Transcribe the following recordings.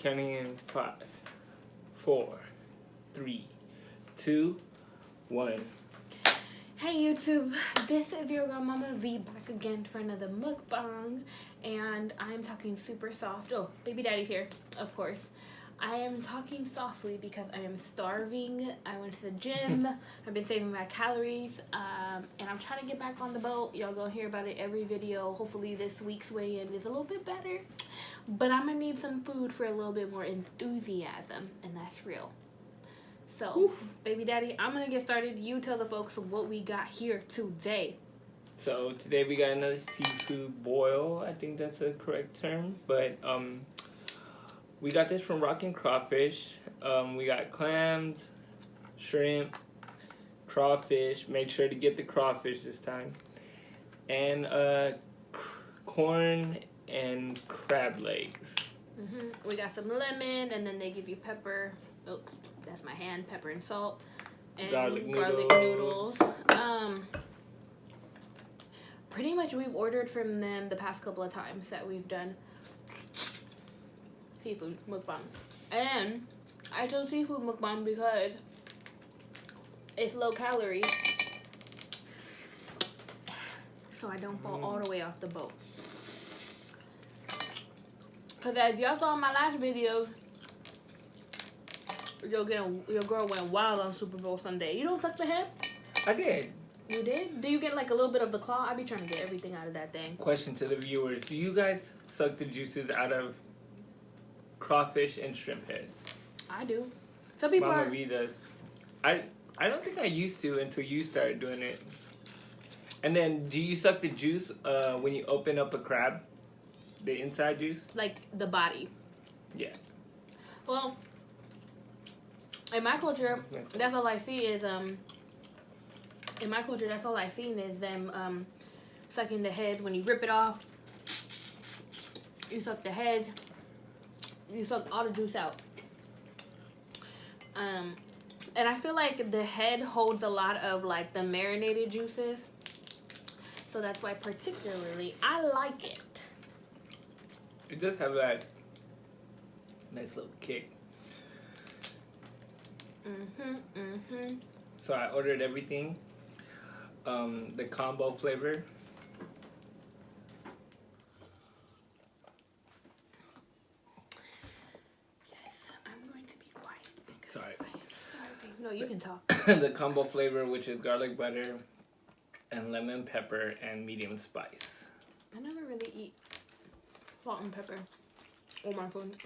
Counting in 5, 4, 3, 2, 1. Hey YouTube, this is your girl Mama V back again for another mukbang, and I'm talking super soft. Oh, baby daddy's here, of course. I am talking softly because I am starving. I went to the gym. I've been saving my calories, and I'm trying to get back on the boat. Y'all gonna hear about it every video. Hopefully this week's weigh-in is a little bit better, but I'm gonna need some food for a little bit more enthusiasm, and that's real. So, baby daddy, I'm gonna get started. You tell the folks what we got here today. So today we got another seafood boil. I think that's a correct term, but we got this from Rockin' Crawfish. We got clams, shrimp, crawfish. Made sure to get the crawfish this time, and corn and crab legs. We got some lemon, and then they give you pepper. Oh, that's my hand. Pepper and salt, and Garlic noodles. Pretty much we've ordered from them the past couple of times that we've done seafood mukbang. And I chose seafood mukbang because it's low calorie, so I don't fall all the way off the boat. Because as y'all saw in my last videos, your girl went wild on Super Bowl Sunday. You don't suck the head? I did. You did? Do you get like a little bit of the claw? I be trying to get everything out of that thing. Question to the viewers: do you guys suck the juices out of crawfish and shrimp heads? I do. Some people Mama V does. I don't think I used to until you started doing it. And then, do you suck the juice when you open up a crab? The inside juice? Like the body. Yeah. Well, in my culture, that's all I see is in my culture, that's all I seen is them sucking the heads. When you rip it off, you suck the head. You suck all the juice out. And I feel like the head holds a lot of like the marinated juices, so that's why particularly I like it. It does have that nice little kick. So I ordered everything. The combo flavor. Yes, I'm going to be quiet because Sorry. I am starving. No, you can talk. The combo flavor, which is garlic butter and lemon pepper and medium spice. I never really eat salt and pepper on my food.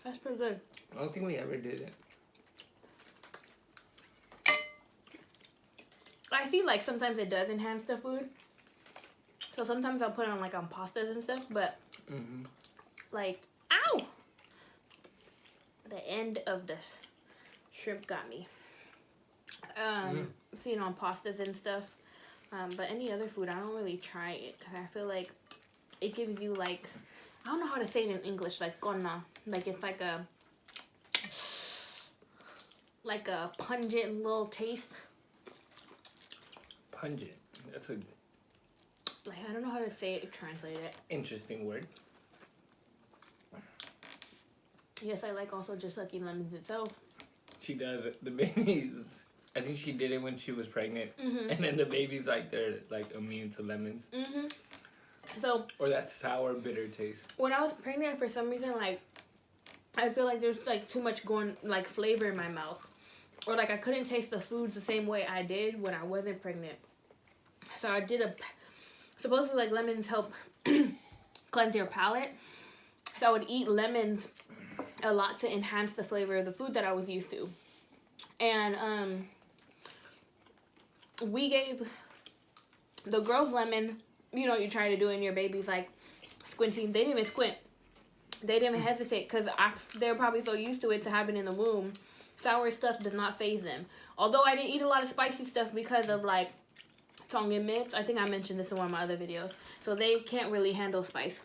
That's pretty good. I don't think we ever did it. I see like sometimes it does enhance the food. So sometimes I'll put it on like on pastas and stuff, but like, ow! The end of the shrimp got me. Seeing on pastas and stuff. But any other food, I don't really try it because I feel like it gives you like, I don't know how to say it in English, like gonna, like it's like a pungent little taste. Pungent. That's a Like, I don't know how to say it, translate it. interesting word. Yes, I like also just sucking lemons itself. She does it. The babies, I think she did it when she was pregnant. And then the babies, like, they're like immune to lemons. So, Or that sour, bitter taste. when I was pregnant, for some reason, like, I feel like there's like too much like flavor in my mouth. Or like I couldn't taste the foods the same way I did when I wasn't pregnant. So I did supposedly like lemons help cleanse your palate. So I would eat lemons a lot to enhance the flavor of the food that I was used to. And we gave the girls lemon, you know, you try to do it and your baby's like squinting. They didn't even squint. They didn't even hesitate because they're probably so used to it to having in the womb. Sour stuff does not faze them. Although I didn't eat a lot of spicy stuff because of like tongue and mix. I think I mentioned this in one of my other videos. So they can't really handle spice.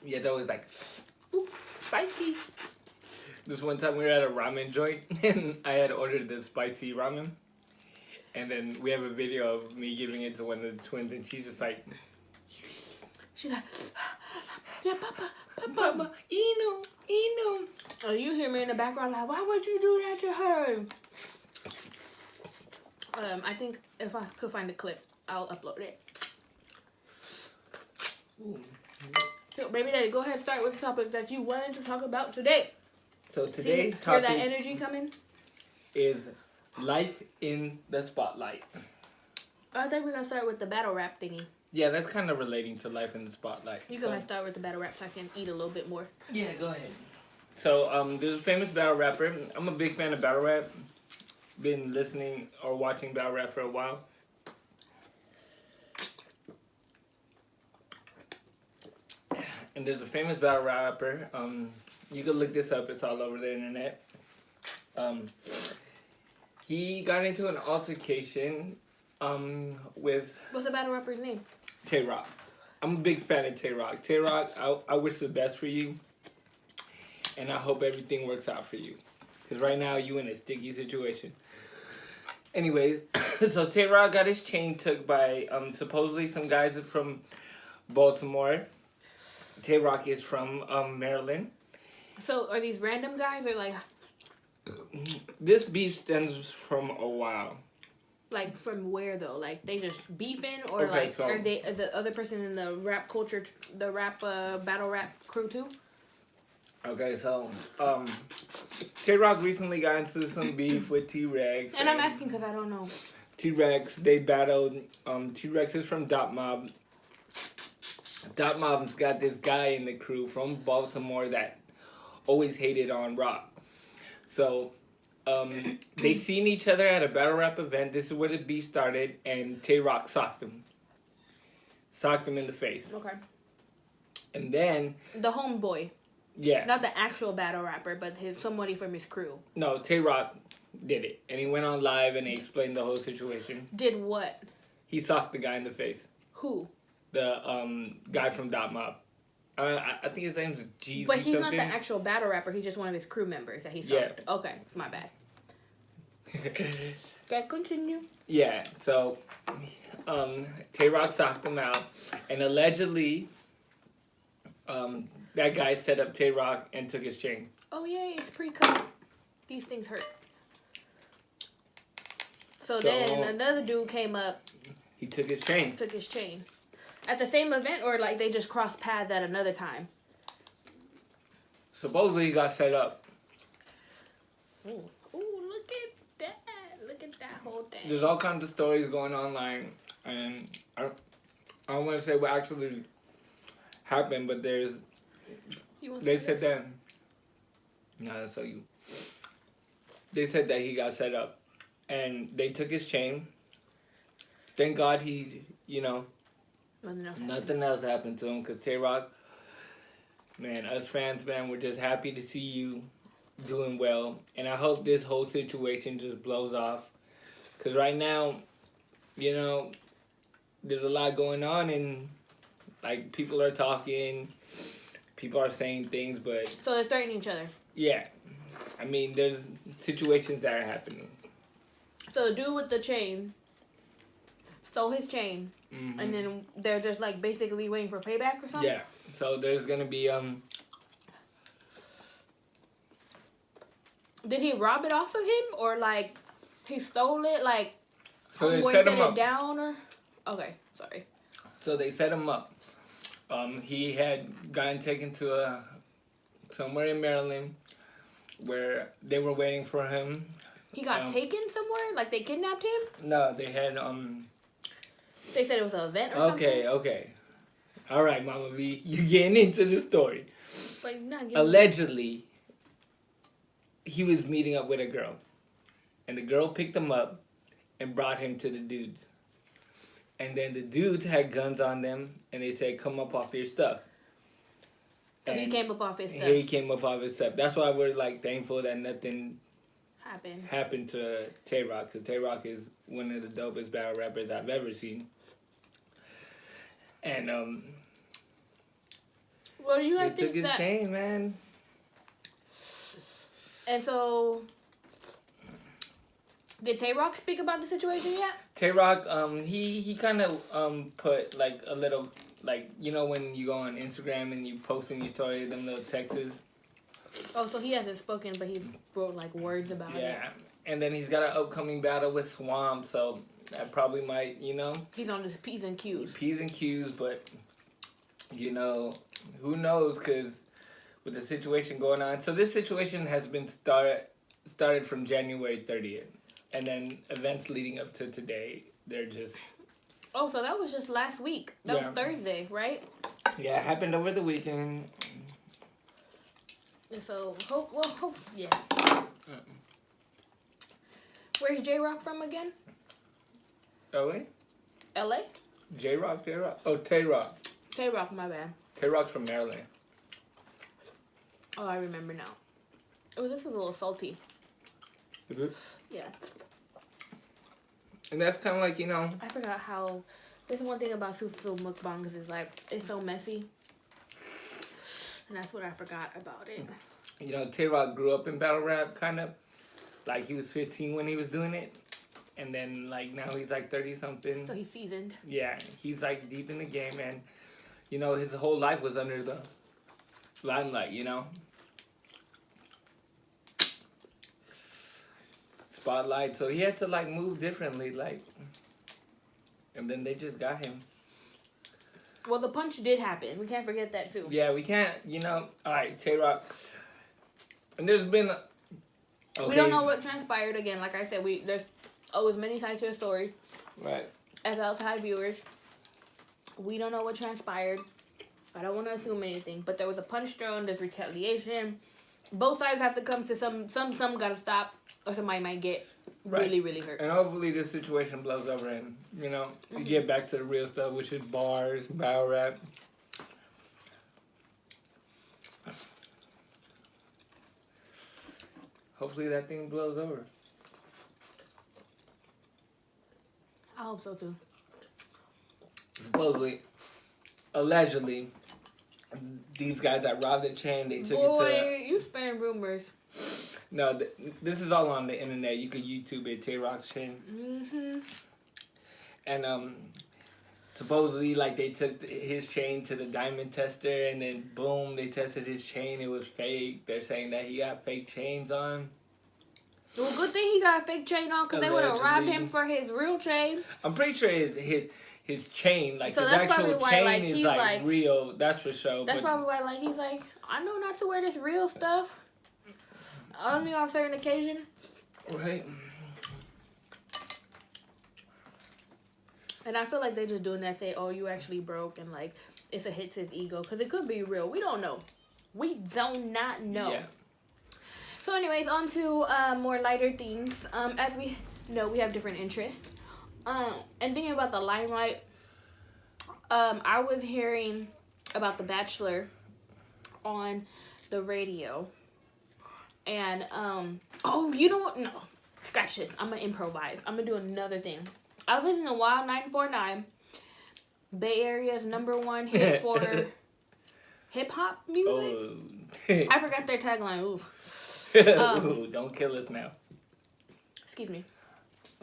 Yeah, that was like, ooh, spicy. This one time we were at a ramen joint and I had ordered the spicy ramen. And then we have a video of me giving it to one of the twins and she's just like, She's like, yeah, Papa, Papa, Eno. Oh, you hear me in the background like, why would you do that to her? I think if I could find a clip, I'll upload it. Ooh. So, baby daddy, go ahead and start with the topic that you wanted to talk about today. So today's See, hear topic that energy coming? is life in the spotlight. I think we're gonna start with the battle rap thingy. Yeah, that's kind of relating to life in the spotlight. You go ahead and start with the battle rap so I can eat a little bit more. Yeah, go ahead. So, there's a famous battle rapper. I'm a big fan of battle rap. Been listening or watching battle rap for a while. And there's a famous battle rapper. You can look this up. It's all over the internet. He got into an altercation with What's the battle rapper's name? Tay Rock. I'm a big fan of Tay Rock. Tay Rock, I wish the best for you. And I hope everything works out for you. Because right now, you in a sticky situation. Anyways, so Tay Rock got his chain took by supposedly some guys from Baltimore. Tay Rock is from Maryland. So are these random guys or like This beef stems from a while. like from where though? Like they just beefing or Okay, like so- are they the other person in the rap culture, the rap battle rap crew too? Okay, so Tay Rock recently got into some beef with T-Rex. And I'm asking because I don't know. T-Rex, they battled. T-Rex is from Dot Mob. Dot Mob's got this guy in the crew from Baltimore that always hated on Rock. So they seen each other at a battle rap event. This is where the beef started, and Tay Rock socked him. Socked him in the face. Okay. And then, The homeboy, yeah. not the actual battle rapper, but somebody from his crew. No, Tay Rock did it. And he went on live and he explained the whole situation. Did what? He socked the guy in the face. Who? The guy from Dot Mob. I think his name's Jeezy But he's something. not the actual battle rapper. He's just one of his crew members that he saw. Yeah. Okay, my bad. Guys, continue. Yeah, so Tay Rock socked him out. And allegedly, that guy set up Tay Rock and took his chain. Oh, yay, it's pre-cut. These things hurt. So then another dude came up, He took his chain. took his chain. At the same event, or like they just crossed paths at another time? Supposedly he got set up. Ooh, look at that. Look at that whole thing. There's all kinds of stories going online. And I don't want to say what actually happened, but there's... They said that... No, that's so you. They said that he got set up. And they took his chain. Thank God he, nothing else happened to him. Because Tay Rock, man, us fans, man, we're just happy to see you doing well. And I hope this whole situation just blows off. Because right now, there's a lot going on. And, like, people are talking. People are saying things, but... So they're threatening each other. Yeah. I mean, there's situations that are happening. So the dude with the chain stole his chain, and then they're just like basically waiting for payback or something? Yeah. So there's gonna be Did he rob it off of him, or like he stole it, like So they homeboy set set him it up. down, or? Okay, sorry. So they set him up. He had gotten taken to somewhere in Maryland where they were waiting for him. He got taken somewhere? Like they kidnapped him? No, they had They said it was an event or something? Okay. All right, Mama V, you getting into the story. Like, not Allegedly, he was meeting up with a girl. And the girl picked him up and brought him to the dudes. And then the dudes had guns on them, and they said, come up off your stuff. So he came up off his stuff. He came up off his stuff. That's why we're, like, thankful that nothing happened to Tay Rock, because Tay Rock is one of the dopest battle rappers I've ever seen. And, well, you guys he took think his that... chain, man. And so... Did Tay Rock speak about the situation yet? Tay Rock, he kind of put like a little, like, when you go on Instagram and you post in your story them little texts. Oh, so he hasn't spoken, but he wrote like words about it. Yeah, and then he's got an upcoming battle with Swamp, so that probably might, He's on his P's and Q's. P's and Q's, but who knows? Because with the situation going on, so this situation has been started from January 30th, and then events leading up to today, they're just. Oh, so that was just last week. That was Thursday, right? Yeah, it happened over the weekend. So, yeah. Where's J-Rock from again? LA? LA? J-Rock? Oh, Tay-Rock. Tay-Rock, my bad. Tay-Rock's from Maryland. Oh, I remember now. Oh, this is a little salty. Is it? Yeah. And that's kind of like, I forgot how... There's one thing about Super Mukbangs is like, it's so messy. And that's what I forgot about it. Tay-Rock grew up in battle rap, kind of. Like, he was 15 when he was doing it. And then, like, now he's, like, 30-something. So he's seasoned. Yeah, he's, like, deep in the game. And, his whole life was under the limelight, Spotlight. So he had to, like, move differently, like... And then they just got him. Well, the punch did happen. We can't forget that, too. Yeah, we can't, All right, Tay-Rock. And there's been... Okay. We don't know what transpired. Again, like I said, there's always many sides to a story. Right. As outside viewers, we don't know what transpired. I don't want to assume anything. But there was a punch thrown. There's retaliation. Both sides have to come to some got to stop. Or somebody might get really, really hurt. And hopefully this situation blows over and, we get back to the real stuff, which is bars, battle rap. Hopefully that thing blows over. I hope so, too. Supposedly, allegedly, these guys that robbed the chain, they took it to... Boy, you spreading rumors. No, this is all on the internet. You could YouTube it, Tay-Rock's chain. Mm-hmm. And supposedly, like, they took his chain to the diamond tester, and then boom, they tested his chain. It was fake. They're saying that he got fake chains on. Well, good thing he got a fake chain on, because they would have robbed him for his real chain. I'm pretty sure his chain, like, so his actual chain is like real. That's for sure. That's probably why, like, he's like, I know not to wear this real stuff. Only on certain occasion. Right. And I feel like they're just doing that, say, oh, you actually broke, and, like, it's a hit to his ego. Because it could be real. We don't know. We do not know. Yeah. So, anyways, on to more lighter things. As we know, we have different interests. And thinking about the limelight, I was hearing about The Bachelor on the radio. And, oh, you know what? No. Scratch this. I'm going to improvise. I'm going to do another thing. I was listening to Wild 949, Bay Area's #1 hit for hip-hop music. Oh. I forgot their tagline. Ooh. Ooh, don't kill us now. Excuse me.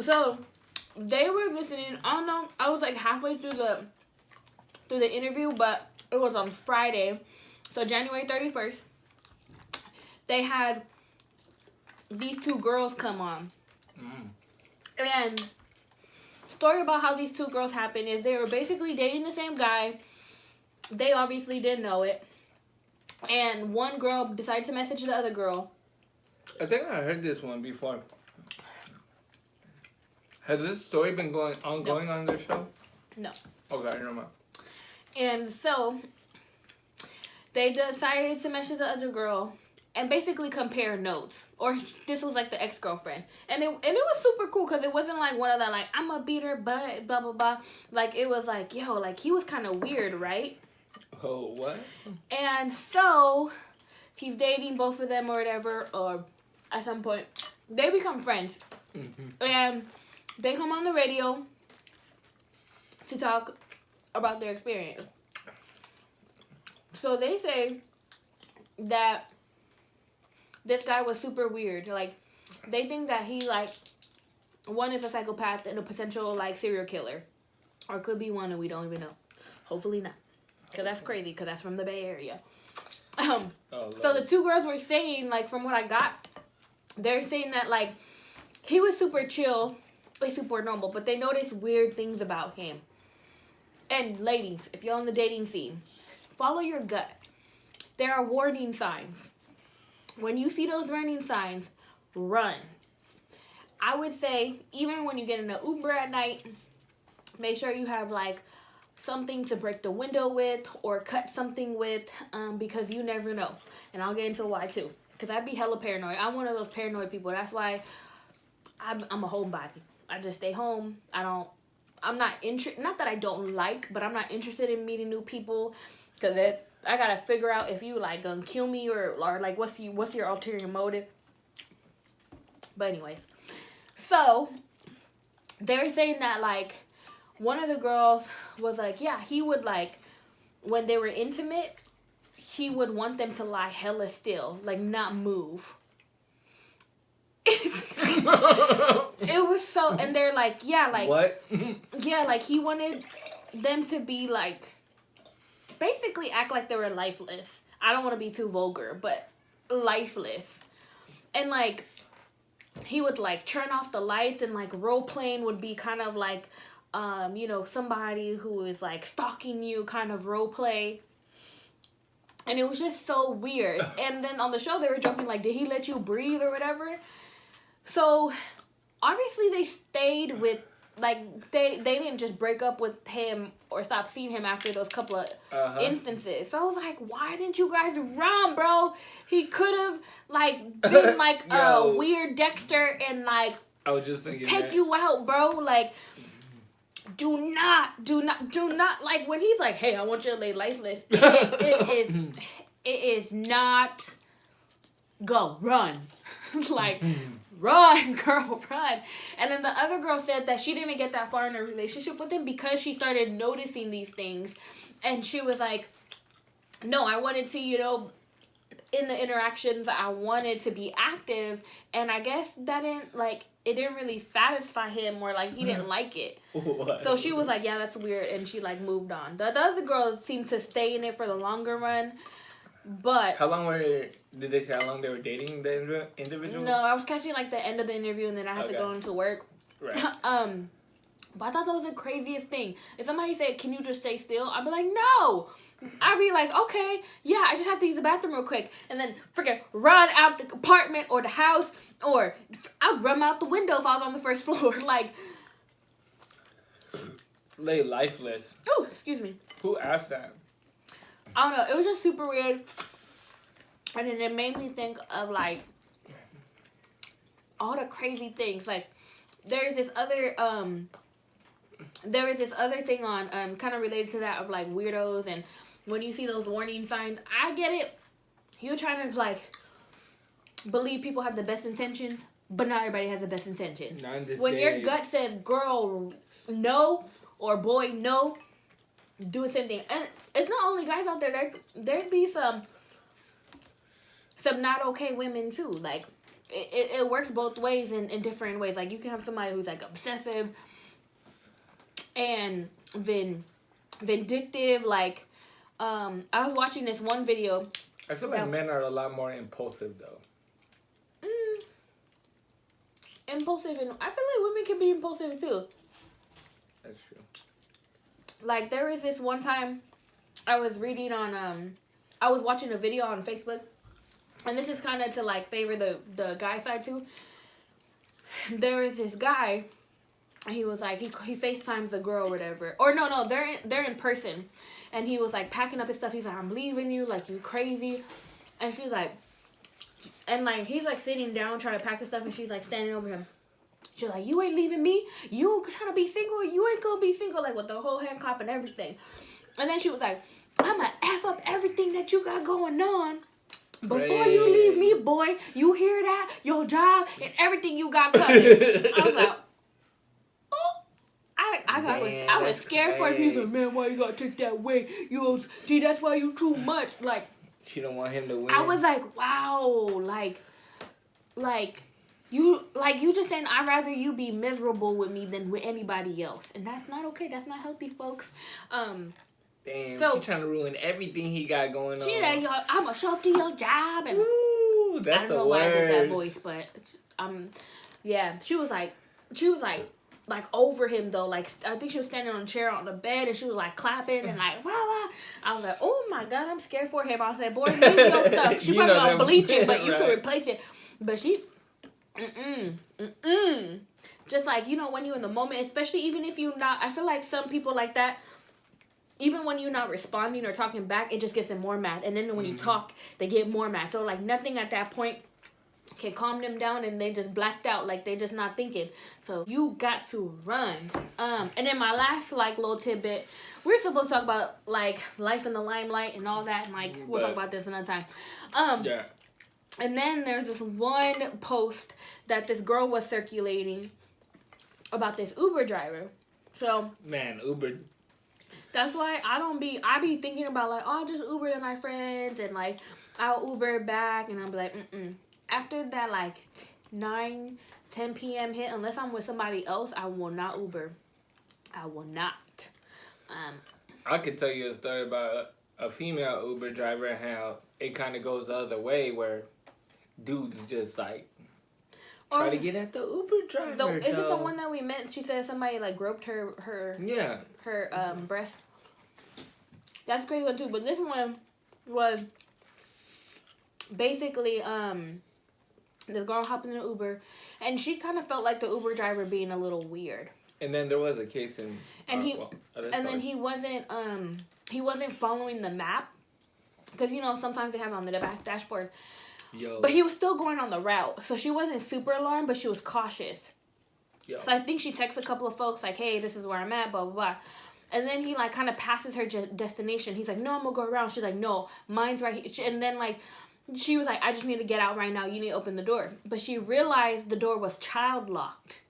So, they were listening. I don't know. I was, like, halfway through the interview, but it was on Friday. So, January 31st. They had these two girls come on. And story about how these two girls happened is they were basically dating the same guy. They obviously didn't know it. And one girl decided to message the other girl. I think I heard this one before. Has this story been ongoing on their show? No. Okay, never mind. And so, they decided to message the other girl and basically compare notes. Or this was like the ex-girlfriend. And it was super cool because it wasn't like one of that, like, I'm a beat her butt, blah, blah, blah. Like, it was like, yo, like, he was kind of weird, right? Oh, what? And so, he's dating both of them or whatever, or at some point, they become friends. Mm-hmm. And they come on the radio to talk about their experience. So, they say that this guy was super weird. Like, they think that he, like, one is a psychopath and a potential, like, serial killer. Or could be one and we don't even know. Hopefully not. Because that's crazy, because that's from the Bay Area. So the two girls were saying, like, from what I got, they're saying that, like, he was super chill, like, super normal, but they noticed weird things about him. And ladies, if you're on the dating scene, follow your gut. There are warning signs. When you see those warning signs, run. I would say, even when you get in an Uber at night, make sure you have, like, something to break the window with or cut something with, because you never know. And I'll get into why, too. Because I'd be hella paranoid. I'm one of those paranoid people. That's why I'm a homebody. I just stay home. I'm not interested, not that I don't like, but I'm not interested in meeting new people. Because I gotta figure out if you, like, gonna kill me or like, what's your ulterior motive. But anyways. So, they were saying that, like, one of the girls was like, yeah, he would, like, when they were intimate, he would want them to lie hella still, like, not move. It was so, and they're like, yeah, like, what? Yeah, like, he wanted them to be, like, basically act like they were lifeless. I don't want to be too vulgar, but lifeless. And, like, he would, like, turn off the lights, and, like, role-playing would be kind of like, you know, somebody who is, like, stalking you kind of role-play. And it was just so weird. And then on the show, they were joking, like, did he let you breathe or whatever? So, obviously, they stayed with, like, they didn't just break up with him or stop seeing him after those couple of instances. So I was like, why didn't you guys run, bro? He could have, like, been, like, a weird Dexter and, like, I was just thinking take you out, bro. Like, do not, like, when he's like, hey, I want you to lay lifeless, it is not, go, run. Like, run, girl, run. And then the other girl said that she didn't get that far in a relationship with him because she started noticing these things. And she was like, no, I wanted to, you know, in the interactions, I wanted to be active. And I guess that didn't, like, it didn't really satisfy him, or, like, he didn't like it. What? So she was like, yeah, that's weird. And she, like, moved on. The other girl seemed to stay in it for the longer run. But how long did they say how long they were dating the individual? No, I was catching, like, the end of the interview, and then I had to go into work. Right. But I thought that was the craziest thing. If somebody said, can you just stay still? I'd be like, no. I'd be like, okay, yeah, I just have to use the bathroom real quick. And then freaking run out the apartment or the house, or I'd run out the window if I was on the first floor. Like, lay lifeless. Oh, excuse me. Who asked that? I don't know. It was just super weird. And then it made me think of, like, all the crazy things. Like, there is this other thing on, kind of related to that, of, like, weirdos, and when you see those warning signs, I get it. You're trying to, like, believe people have the best intentions, but not everybody has the best intentions. When your gut says, girl, no, or boy, no, do the same thing. And it's not only guys out there. There'd be some not okay women, too. Like, it works both ways in different ways. Like, you can have somebody who's, like, obsessive and vindictive. Like, I was watching this one video. I feel like men are a lot more impulsive, though. Impulsive, and I feel like women can be impulsive, too. That's true. Like, there was this one time I was reading on, I was watching a video on Facebook, and this is kind of to, like, favor the guy side, too. There was this guy, and he was, like, he FaceTimes a girl or whatever. Or, no, they're in person. And he was, like, packing up his stuff. He's like, I'm leaving you, like, you crazy. And she's like, and, like, he's, like, sitting down trying to pack his stuff, and she's, like, standing over him. She's like, you ain't leaving me? You trying to be single? You ain't gonna be single, like, with the whole hand clap and everything. And then she was like, I'm gonna F up everything that you got going on before you leave me, boy. You hear that? Your job and everything you got coming. I was like, oh. I was scared for him. He's like, man, why you gotta take that way? See, that's why you too much. Like, she don't want him to win. I was like, wow, you just saying I'd rather you be miserable with me than with anybody else, and that's not okay. That's not healthy, folks. Damn, So- she trying to ruin everything he got going on. She's like, "Yo, I'm gonna show up to your job," and Woo, that's I don't the know why I did that worst. voice, but yeah, she was like over him though. Like I think she was standing on a chair on the bed, and she was like clapping and like wow wow. I was like, oh my god, I'm scared for him. I was like, boy, leave your stuff. She You probably know gonna them- bleach it, but you right. can replace it. But she, just like, you know, when you in the moment, especially even if you not. I feel like some people like that. Even when you're not responding or talking back, it just gets them more mad. And then when you talk, they get more mad. So, like, nothing at that point can calm them down, and they just blacked out. Like, they just not thinking. So, you got to run. And then my last, like, little tidbit. We're supposed to talk about, like, life in the limelight and all that. And, like, we'll talk about this another time. Yeah. And then there's this one post that this girl was circulating about this Uber driver. So, Man, Uber. that's why I be thinking about like, oh, I'll just Uber to my friends and like I'll Uber back, and I'll be like, after that like 9, 10 p.m. hit, unless I'm with somebody else, I will not Uber. I will not. I could tell you a story about a female Uber driver and how it kind of goes the other way, where dudes just like try to get at the Uber driver. Is it the one that we met? She said somebody like groped her breast. That's a crazy one too. But this one was basically this girl hopped in an Uber, and she kind of felt like the Uber driver being a little weird. And then there was a case in And then he wasn't following the map, because you know sometimes they have it on the back dashboard. Yo. But he was still going on the route, so she wasn't super alarmed, but she was cautious. Yo. So I think she texts a couple of folks like, "Hey, this is where I'm at," blah blah blah. And then he like kind of passes her destination. He's like, "No, I'm gonna go around." She's like, "No, mine's right here." And then like she was like, "I just need to get out right now. You need to open the door." But she realized the door was child locked.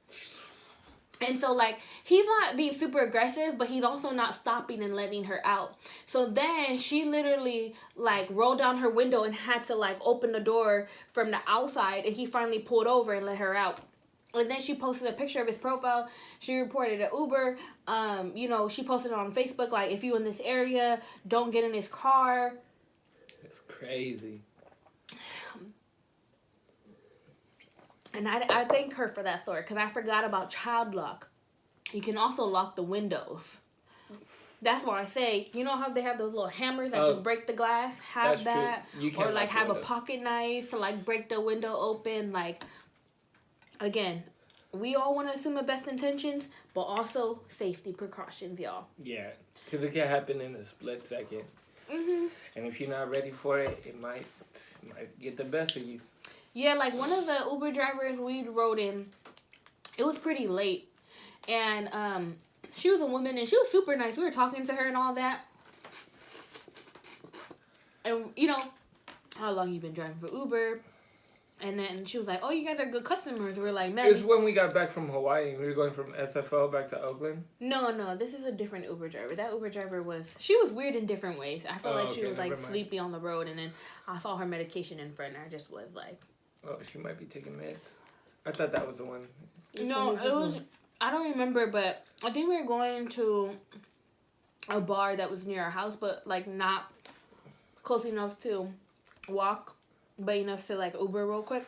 And so, like, he's not being super aggressive, but he's also not stopping and letting her out. So then she literally, like, rolled down her window and had to, like, open the door from the outside. And he finally pulled over and let her out. And then she posted a picture of his profile. She reported an Uber. You know, she posted it on Facebook, like, if you in this area, don't get in his car. It's crazy. And I thank her for that story, because I forgot about child lock. You can also lock the windows. That's why I say, you know how they have those little hammers that just break the glass? Have that. You can or like have a windows. pocket knife to like break the window open. Like, again, we all want to assume the best intentions, but also safety precautions, y'all. Yeah, because it can happen in a split second. And if you're not ready for it, it might get the best of you. Yeah, like one of the Uber drivers we rode in, it was pretty late. And she was a woman, and she was super nice. We were talking to her and all that. And, you know, how long you been driving for Uber? And then she was like, oh, you guys are good customers. We were like, man. It's when we got back from Hawaii and we were going from SFO back to Oakland. No, this is a different Uber driver. That Uber driver she was weird in different ways. I felt like she was like sleepy on the road, and then I saw her medication in front, and I just was like, oh, she might be taking meds. I thought that was the one. No, it was, I don't remember, but I think we were going to a bar that was near our house, but like not close enough to walk, but enough to like Uber real quick.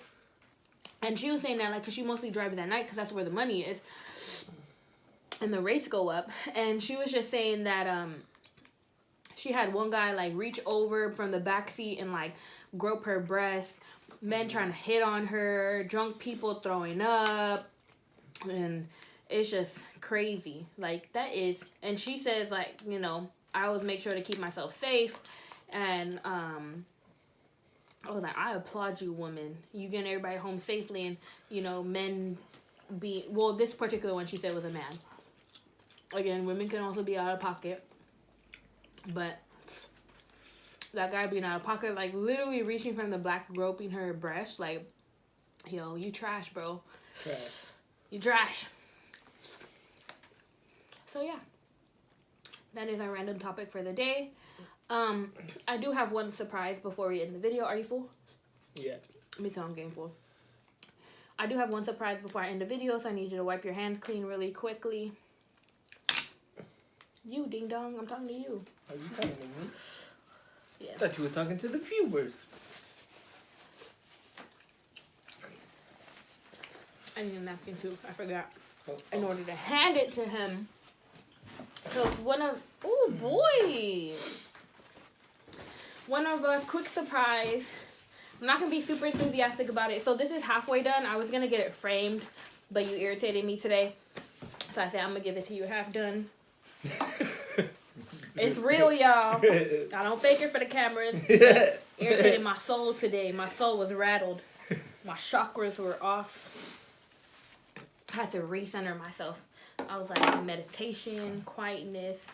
And she was saying that like, cause she mostly drives at night, cause that's where the money is, and the rates go up. And she was just saying that she had one guy like reach over from the back seat and like grope her breast, men trying to hit on her, drunk people throwing up, and it's just crazy. Like, that is, and she says like, you know, I always make sure to keep myself safe. And I was like, I applaud you, woman. You getting everybody home safely, and you know, men be, well, this particular one she said was a man. Again, women can also be out of pocket, but that guy being out of pocket, like literally reaching from the back, groping her breast, like, yo, you trash, bro. Trash. You trash. So yeah, that is our random topic for the day. I do have one surprise before we end the video. Are you full? Yeah. Me too, I'm getting full. I do have one surprise before I end the video, so I need you to wipe your hands clean really quickly. You, ding dong. I'm talking to you. Are you talking to me? Yeah. I thought you were talking to the viewers. I need a napkin too. I forgot. Oh, In order to hand it to him. So it's one of... Oh, boy. One of a quick surprise. I'm not going to be super enthusiastic about it. So this is halfway done. I was going to get it framed, but you irritated me today. So I said, I'm going to give it to you half done. It's real, y'all. I don't fake it for the cameras. Irritated my soul today. My soul was rattled. My chakras were off. I had to recenter myself. I was like, meditation, quietness,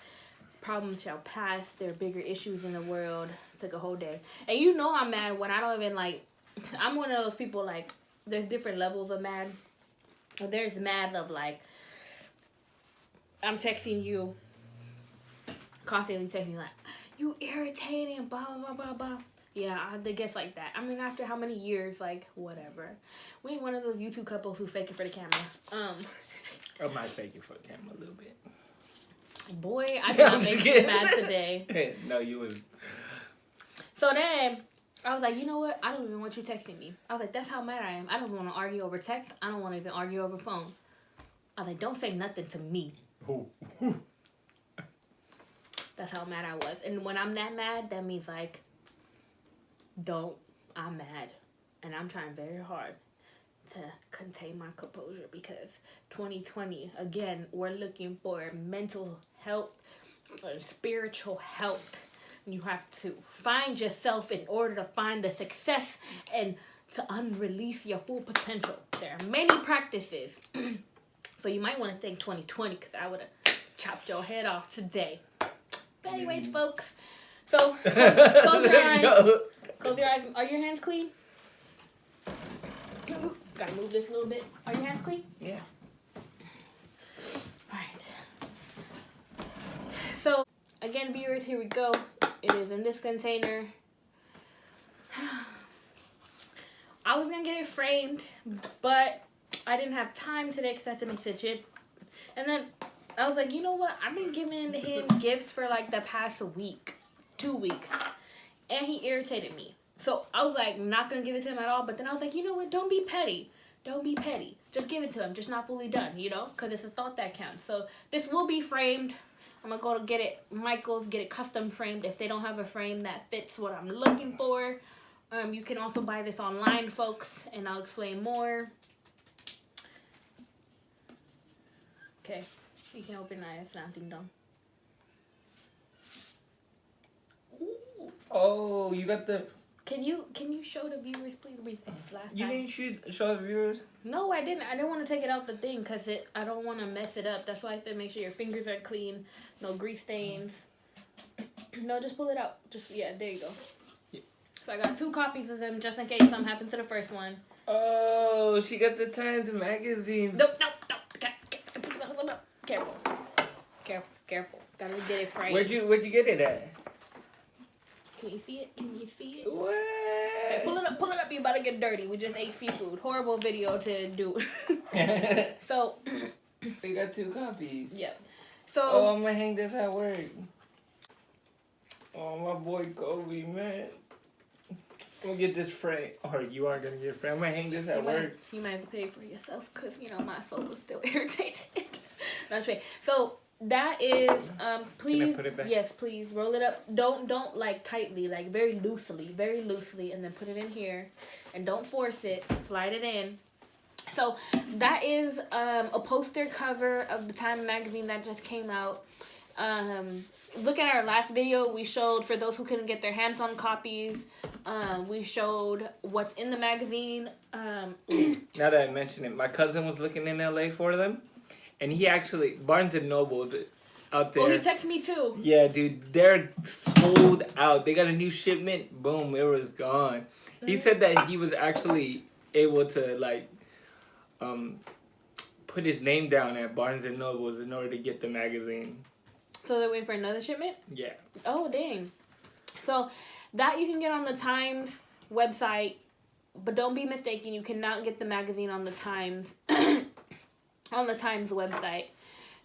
problems shall pass. There are bigger issues in the world. It took a whole day. And you know I'm mad when I don't even like... I'm one of those people, like, there's different levels of mad. There's mad of, like, I'm texting you, constantly texting, like, you irritating, blah, blah, blah, blah. Yeah, I guess like that. I mean, after how many years, like, whatever. We ain't one of those YouTube couples who fake it for the camera. I might fake it for the camera a little bit. Boy, I did not make you mad today. No, you was. So then, I was like, you know what? I don't even want you texting me. I was like, that's how mad I am. I don't want to argue over text. I don't want to even argue over phone. I was like, don't say nothing to me. Ooh. That's how mad I was. And when I'm that mad, that means, like, I'm mad. And I'm trying very hard to contain my composure because 2020, again, we're looking for mental health or spiritual health. You have to find yourself in order to find the success and to unrelease your full potential. There are many practices. So you might want to thank 2020 because I would have chopped your head off today. But anyways, folks, so close your eyes. Close your eyes. Are your hands clean? Gotta move this a little bit. Are your hands clean? Yeah. Alright. So, again, viewers, here we go. It is in this container. I was gonna get it framed, but I didn't have time today because I had to make the chip. And then I was like, you know what? I've been giving him gifts for like the past week, 2 weeks. And he irritated me. So I was like, not going to give it to him at all. But then I was like, you know what? Don't be petty. Don't be petty. Just give it to him. Just not fully done, you know? Because it's a thought that counts. So this will be framed. I'm going to go to get it, Michael's, get it custom framed. If they don't have a frame that fits what I'm looking for. You can also buy this online, folks. And I'll explain more. Okay. You can open that. It's not ding dong. Oh, you got the... Can you show the viewers, please? Read this last You time. didn't show the viewers? No, I didn't. I didn't want to take it out the thing because I don't want to mess it up. That's why I said make sure your fingers are clean. No grease stains. No, just pull it out. Yeah, there you go. Yeah. So I got 2 copies of them just in case something happened to the first one. Oh, she got the Times magazine. Nope. Careful. Gotta get it framed. Where'd you get it at? Can you see it? What? Okay, pull it up. You about to get dirty. We just ate seafood. Horrible video to do. So. We got 2 copies. Yep. So. Oh, I'm gonna hang this at work. Oh, my boy Kobe, man. I'm gonna get this frame. Or you are gonna get it framed. I'm gonna hang this at work. You might have to pay for it yourself because, you know, my soul is still irritated. That's right. So. That is, please, Can I put it back? Yes, please, roll it up. Don't, like, tightly, like, very loosely, and then put it in here. And don't force it, slide it in. So, that is, a poster cover of the Time magazine that just came out. Look at our last video, we showed, for those who couldn't get their hands on copies, we showed what's in the magazine. Now that I mention it, my cousin was looking in LA for them. And he actually, Barnes & Noble's out there. Oh, he texted me too. Yeah, dude, they're sold out. They got a new shipment. Boom, it was gone. Mm-hmm. He said that he was actually able to, like, put his name down at Barnes & Noble's in order to get the magazine. So they're waiting for another shipment? Yeah. Oh, dang. So that you can get on the Times website, but don't be mistaken, you cannot get the magazine on the Times on the Times website.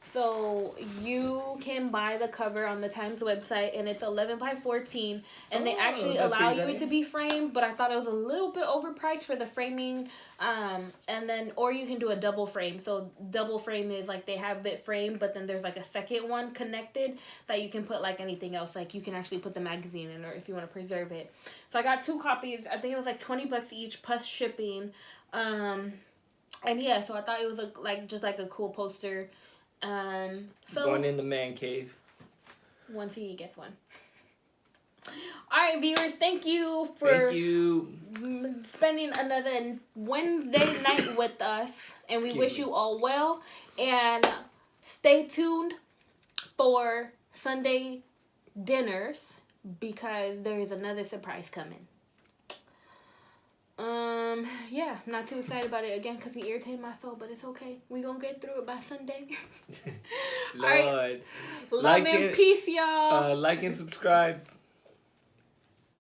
So you can buy the cover on the Times website, and it's 11 by 14, and they actually allow you to be framed. But I thought it was a little bit overpriced for the framing. And then, or you can do a double frame. So double frame is like they have it framed, but then there's like a second one connected that you can put like anything else. Like you can actually put the magazine in, or if you want to preserve it. So I got 2 copies. I think it was like $20 each plus shipping. And yeah, so I thought it was just like a cool poster. So going in the man cave. Once he gets one. All right, viewers, thank you for spending another Wednesday night with us, and we wish you all well. And stay tuned for Sunday dinners because there is another surprise coming. Yeah, not too excited about it again because he irritated my soul, but it's okay. We gonna get through it by Sunday. Lord. All right. Love and peace, y'all. Like and subscribe.